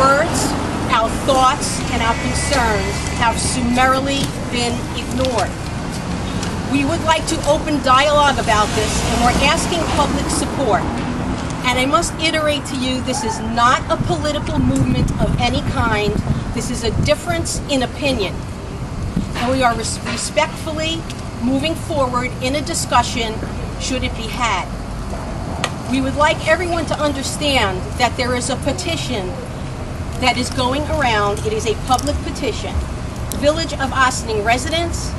words, our thoughts, and our concerns have summarily been ignored. We would like to open dialogue about this, and we're asking public support. And I must iterate to you, this is not a political movement of any kind. This is a difference in opinion. And we are respectfully moving forward in a discussion, should it be had. We would like everyone to understand that there is a petition that is going around. It is a public petition. Village of Ossining residents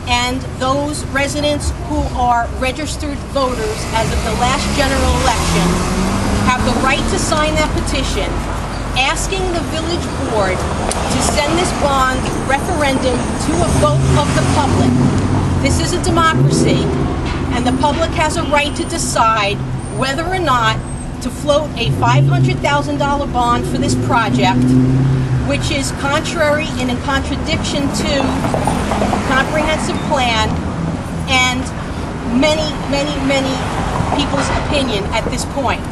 and those residents who are registered voters as of the last general election have the right to sign that petition asking the village board to send this bond referendum to a vote of the public. This is a democracy, and the public has a right to decide whether or not to float a $500,000 bond for this project, which is contrary and in contradiction to the comprehensive plan and many people's opinion at this point.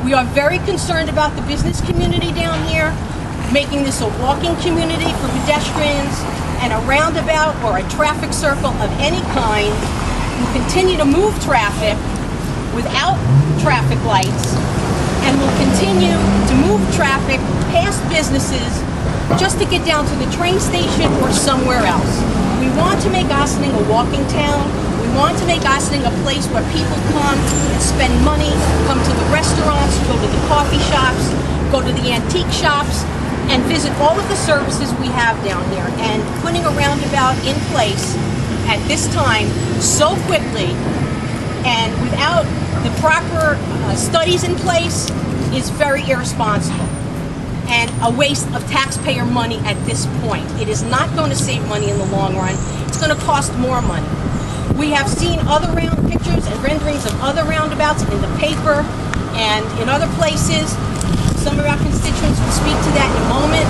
We are very concerned about the business community down here, making this a walking community for pedestrians, and a roundabout or a traffic circle of any kind will continue to move traffic without traffic lights, and will continue to move traffic past businesses just to get down to the train station or somewhere else. We want to make Ossining a walking town. We want to make Ossining a place where people come and spend money, come to the restaurants, go to the coffee shops, go to the antique shops, and visit all of the services we have down here. And putting a roundabout in place at this time so quickly and without the proper studies in place is very irresponsible and a waste of taxpayer money at this point. It is not going to save money in the long run. It's going to cost more money. We have seen other round pictures and renderings of other roundabouts in the paper and in other places. Some of our constituents will speak to that in a moment.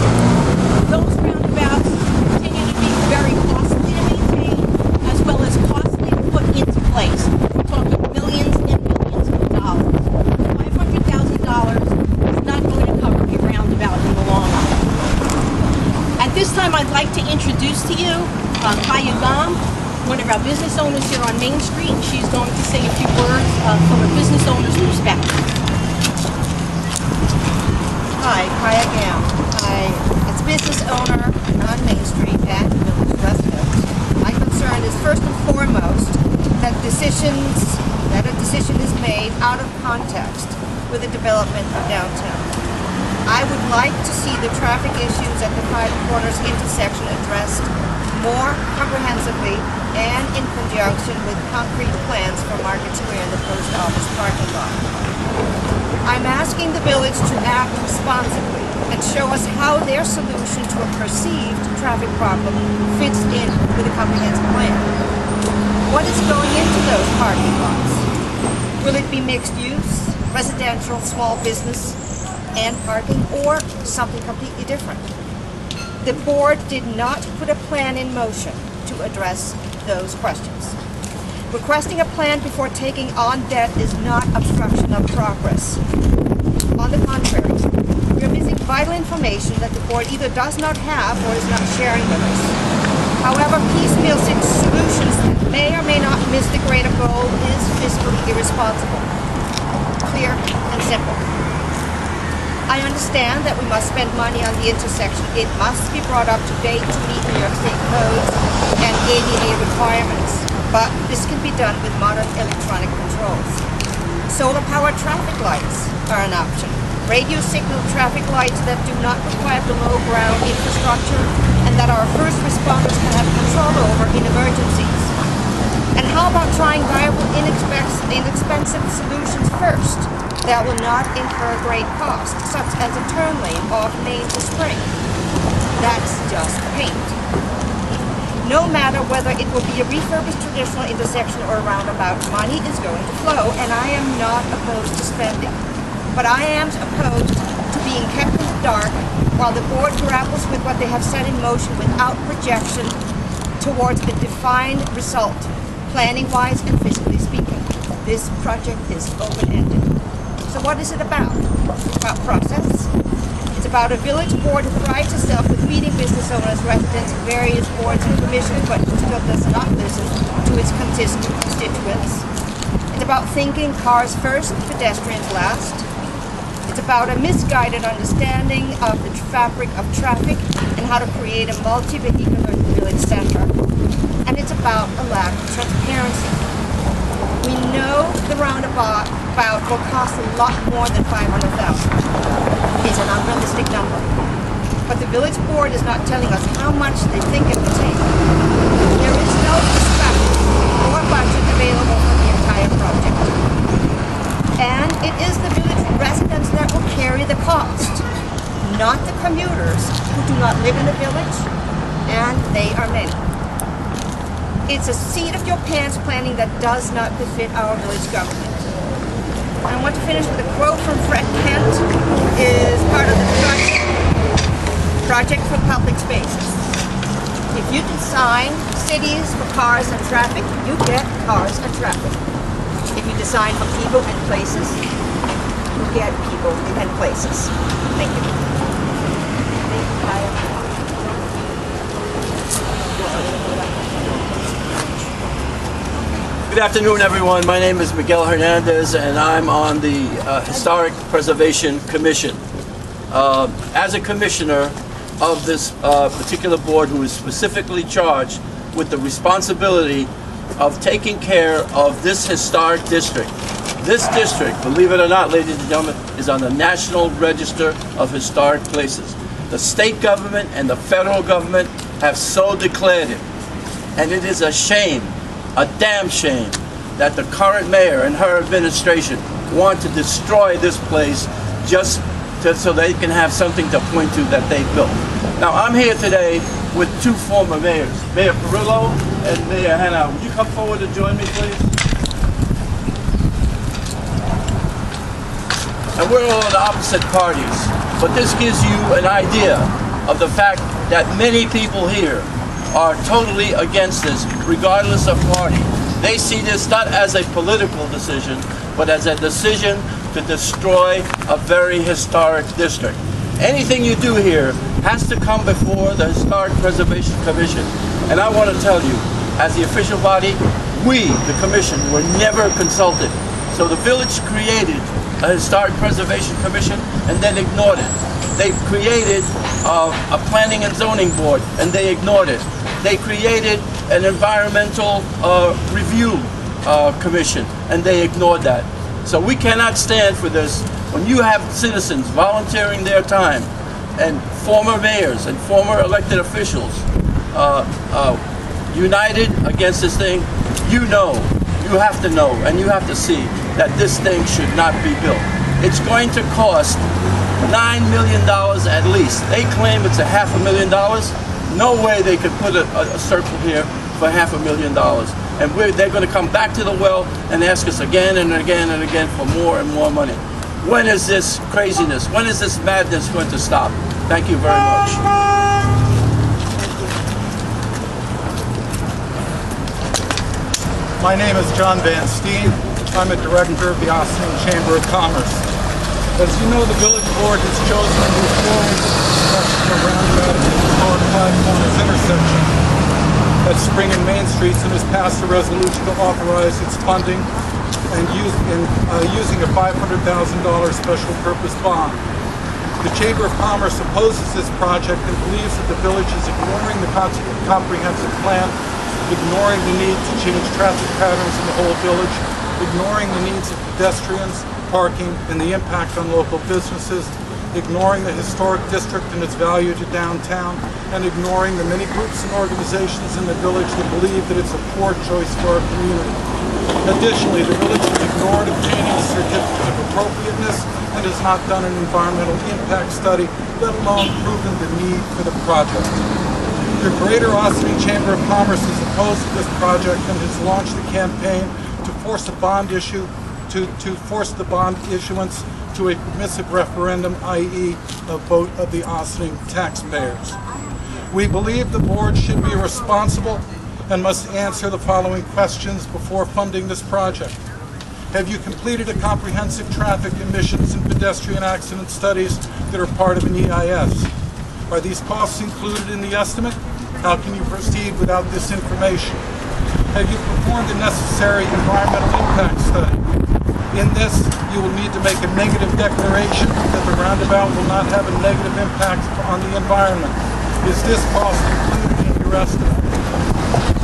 Those roundabouts continue to be very costly to maintain, as well as costly to put into place. We're talking millions and millions of dollars. $500,000 is not going to cover a roundabout in the long run. At this time, I'd like to introduce to you Kaya Gam, one of our business owners here on Main Street. She's going to say a few words from a business owner's perspective. Hi, Kaya Gam. As a business owner on Main Street and village resident, my concern is first and foremost that a decision is made out of context with the development of downtown. I would like to see the traffic issues at the Five Corners intersection addressed more comprehensively and in conjunction with concrete plans for Market Square and the post office parking lot. I'm asking the village to act responsibly and show us how their solution to a perceived traffic problem fits in with a comprehensive plan. What is going into those parking lots? Will it be mixed use, residential, small business, and parking, or something completely different? The board did not put a plan in motion to address those questions. Requesting a plan before taking on debt is not obstruction of progress. On the contrary, we are missing vital information that the board either does not have or is not sharing with us. However, piecemeal solutions that may or may not miss the greater goal is fiscally irresponsible. Clear and simple. I understand that we must spend money on the intersection. It must be brought up to date to meet New York State codes and ADA requirements, but this can be done with modern electronic controls. Solar-powered traffic lights are an option. Radio signal traffic lights that do not require below-ground infrastructure and that our first responders can have control over in emergencies. And how about trying viable, inexpensive solutions first that will not incur great cost, such as a turn lane off Main to Spring? That's just paint. No matter whether it will be a refurbished traditional intersection or a roundabout, money is going to flow, and I am not opposed to spending. But I am opposed to being kept in the dark while the board grapples with what they have set in motion without projection towards a defined result, planning-wise and physically speaking. This project is open-ended. So what is it about? It's about process. It's about a village board who prides itself with meeting business owners, residents, and various boards and commissions, but who still does not listen to its constituents. It's about thinking cars first, pedestrians last. It's about a misguided understanding of the fabric of traffic and how to create a multi-vehicular village center. And it's about a lack of transparency. We know the roundabout will cost a lot more than $500,000. It's an unrealistic number. But the village board is not telling us how much they think it will take. There is no discussion or budget available for the entire project. And it is the village residents that will carry the cost, not the commuters who do not live in the village, and they are many. It's a seat-of-your-pants planning that does not befit our village government. I want to finish with a quote from Fred Kent, who is part of the Project for Public Spaces. If you design cities for cars and traffic, you get cars and traffic. If you design for people and places, you get people and places. Thank you. Good afternoon, everyone. My name is Miguel Hernandez, and I'm on the Historic Preservation Commission. As a commissioner of this particular board, who is specifically charged with the responsibility of taking care of this historic district. This district, believe it or not, ladies and gentlemen, is on the National Register of Historic Places. The state government and the federal government have so declared it. And it is a shame, a damn shame, that the current mayor and her administration want to destroy this place just so they can have something to point to that they built. Now, I'm here today with two former mayors, Mayor Perillo and Mayor Hanna. Would you come forward and join me, please? And we're all on opposite parties, but this gives you an idea of the fact that many people here are totally against this, regardless of party. They see this not as a political decision, but as a decision to destroy a very historic district. Anything you do here has to come before the Historic Preservation Commission. And I want to tell you, as the official body, we, the commission, were never consulted. So the village created a Historic Preservation Commission and then ignored it. They created a planning and zoning board and they ignored it. They created an environmental review commission and they ignored that. So we cannot stand for this. When you have citizens volunteering their time and former mayors and former elected officials united against this thing, you have to know, and you have to see that this thing should not be built. It's going to cost $9 million at least. They claim it's $500,000. No way they could put a circle here for $500,000. And they're going to come back to the well and ask us again and again and again for more and more money. When is this craziness, when is this madness going to stop? Thank you very much. My name is John Van Steen. I'm a director of the Austin Chamber of Commerce. As you know, the village board has chosen to move forward with the construction of Roundabout at the historic Five Corners intersection at Spring and Main Streets, and has passed a resolution to authorize its funding and using a $500,000 special purpose bond. The Chamber of Commerce opposes this project and believes that the village is ignoring the comprehensive plan, ignoring the need to change traffic patterns in the whole village, ignoring the needs of pedestrians, parking, and the impact on local businesses, ignoring the historic district and its value to downtown, and ignoring the many groups and organizations in the village that believe that it's a poor choice for our community. Additionally, the village has ignored obtaining a certificate of appropriateness and has not done an environmental impact study, let alone proven the need for the project. The Greater Austin Chamber of Commerce is opposed to this project and has launched a campaign to force a bond issue, to force the bond issuance to a permissive referendum, i.e. a vote of the Austin taxpayers. We believe the board should be responsible and must answer the following questions before funding this project. Have you completed a comprehensive traffic emissions and pedestrian accident studies that are part of an EIS? Are these costs included in the estimate? How can you proceed without this information? Have you performed a necessary environmental impact study? In this, you will need to make a negative declaration that the roundabout will not have a negative impact on the environment. Is this cost included in your estimate?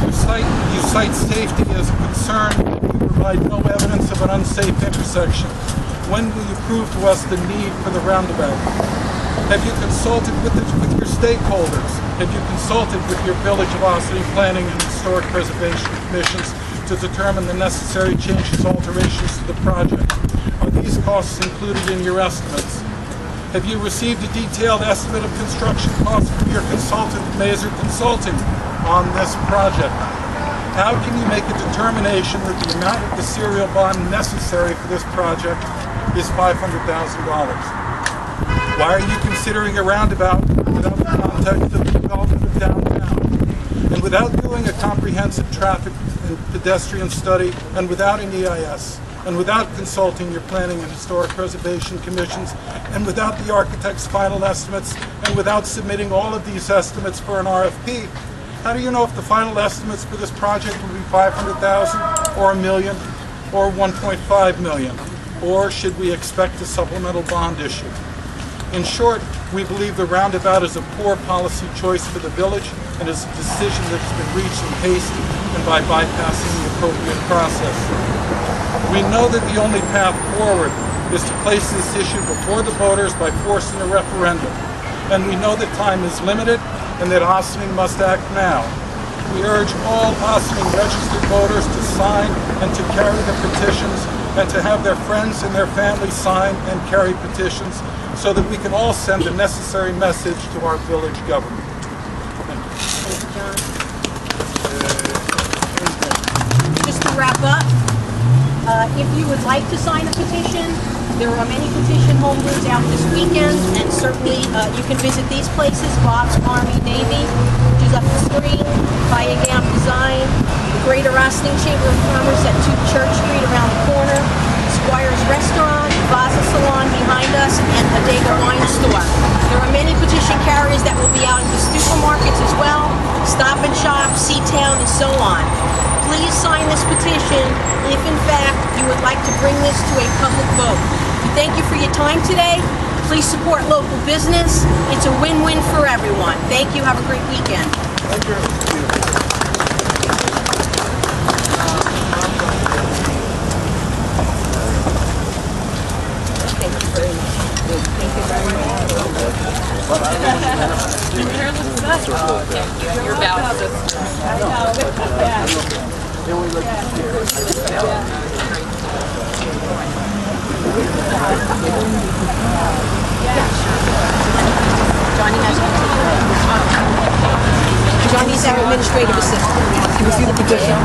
You cite safety as a concern. You provide no evidence of an unsafe intersection. When will you prove to us the need for the roundabout? Have you consulted with your stakeholders? Have you consulted with your village velocity planning and historic preservation commissions to determine the necessary changes, alterations to the project? Are these costs included in your estimates? Have you received a detailed estimate of construction costs from your consultant, Mazer Consulting, on this project? How can you make a determination that the amount of the serial bond necessary for this project is $500,000? Why are you considering a roundabout without the context of the development of downtown? And without doing a comprehensive traffic and pedestrian study, and without an EIS, and without consulting your planning and historic preservation commissions, and without the architect's final estimates, and without submitting all of these estimates for an RFP, how do you know if the final estimates for this project will be $500,000 or $1 million or $1.5 million? Or should we expect a supplemental bond issue? In short, we believe the roundabout is a poor policy choice for the village and is a decision that has been reached in haste and by bypassing the appropriate process. We know that the only path forward is to place this issue before the voters by forcing a referendum. And we know that time is limited and that Ossining must act now. We urge all Ossining registered voters to sign and to carry the petitions and to have their friends and their families sign and carry petitions so that we can all send a necessary message to our village government. Thank you. Thank you, John. Just to wrap up, if you would like to sign a petition, there are many petition home goods out this weekend, and certainly you can visit these places: Bob's Army Navy, which is up the street, Kayagam Design, the Greater Ossining Chamber of Commerce at 2 Church Street around the corner, Squire's Restaurant, Vaza Salon behind us, and Bodega Wine Store. There are many petition carriers that will be out at the supermarkets as well, Stop and Shop, C-Town, and so on. Please sign this petition if, in fact, you would like to bring this to a public vote. We thank you for your time today. Please support local business. It's a win-win for everyone. Thank you. Have a great weekend. Thank you. You're about to. Johnny's our administrative assistant. Can you see the petition?